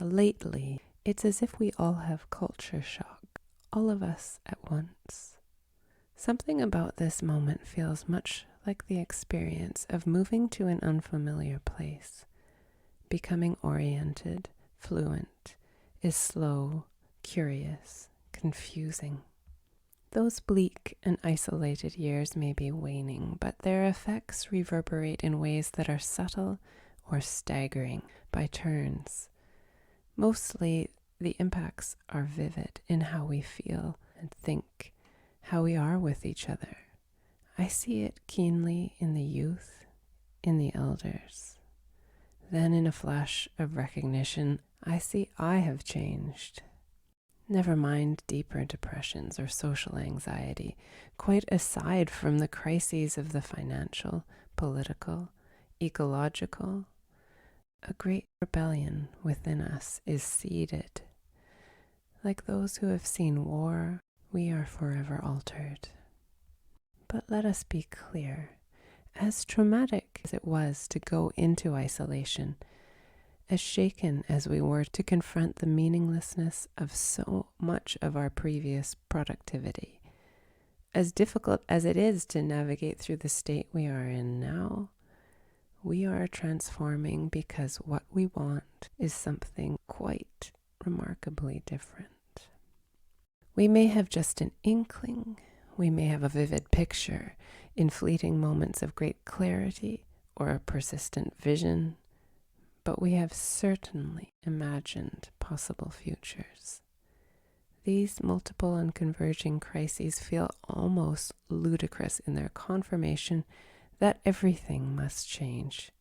lately, it's as if we all have culture shock, all of us at once. Something about this moment feels much like the experience of moving to an unfamiliar place. Becoming oriented, fluent, is slow, curious, confusing. Those bleak and isolated years may be waning, but their effects reverberate in ways that are subtle or staggering by turns. Mostly, the impacts are vivid in how we feel and think, how we are with each other. I see it keenly in the youth, in the elders. Then in a flash of recognition, I see I have changed. Never mind deeper depressions or social anxiety, quite aside from the crises of the financial, political, ecological. A great rebellion within us is seeded. Like those who have seen war, we are forever altered. But let us be clear, as traumatic as it was to go into isolation, as shaken as we were to confront the meaninglessness of so much of our previous productivity, as difficult as it is to navigate through the state we are in now, we are transforming because what we want is something quite remarkably different. We may have just an inkling, we may have a vivid picture in fleeting moments of great clarity or a persistent vision, but we have certainly imagined possible futures. These multiple and converging crises feel almost ludicrous in their confirmation that everything must change,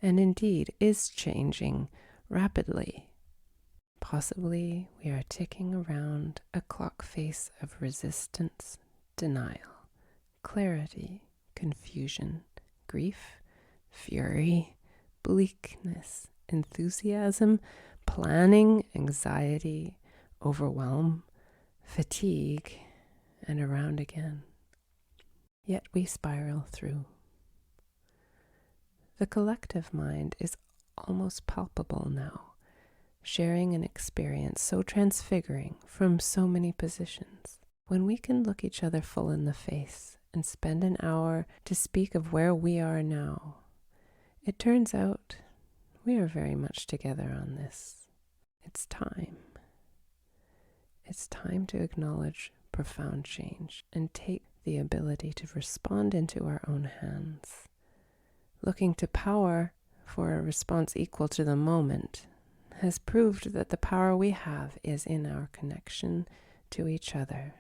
and indeed is changing rapidly. Possibly we are ticking around a clock face of resistance, denial, clarity, confusion, grief, fury, bleakness, enthusiasm, planning, anxiety, overwhelm, fatigue, and around again. Yet we spiral through. The collective mind is almost palpable now, sharing an experience so transfiguring from so many positions. When we can look each other full in the face and spend an hour to speak of where we are now, it turns out we are very much together on this. It's time. It's time to acknowledge profound change and take the ability to respond into our own hands. Looking to power for a response equal to the moment has proved that the power we have is in our connection to each other,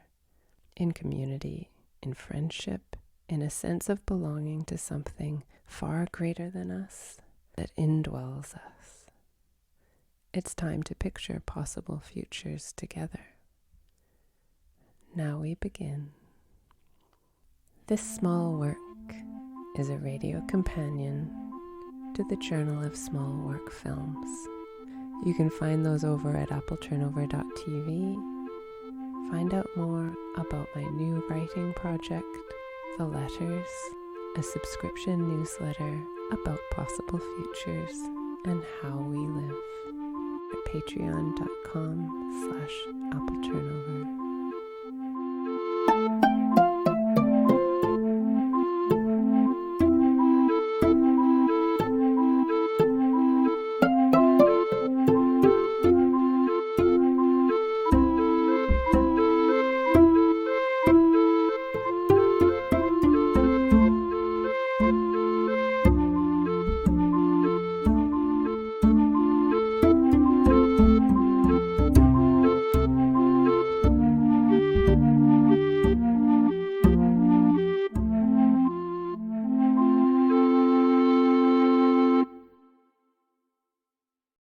in community, in friendship, in a sense of belonging to something far greater than us that indwells us. It's time to picture possible futures together. Now we begin. This small work is a radio companion to the Journal of Small Work Films. You can find those over at appleturnover.tv. Find out more about my new writing project, The Letters, a subscription newsletter about possible futures and how we live at patreon.com/appleturnover.